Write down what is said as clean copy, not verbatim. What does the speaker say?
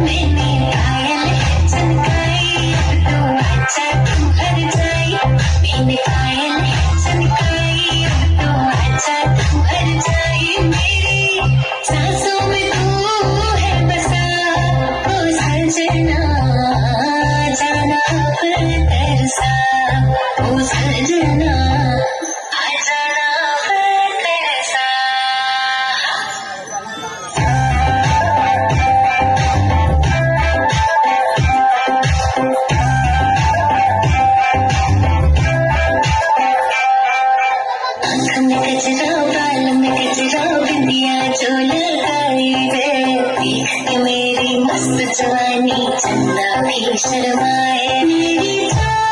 मैंने पायल चमकाई तो अच्छा तू हर जाई मैंने पायल चमकाई तो अच्छा तू हर जाई मेरी सांसों में तू है बसा ओ सजना जाना पर तरसा ओ सजना आ जाना पर तरसा आँख में गजरा बाल में गजरा बिंदिया जो लगाई रे देख के मेरी मस्त जवानी चंदा भी शर्माए मेरी जान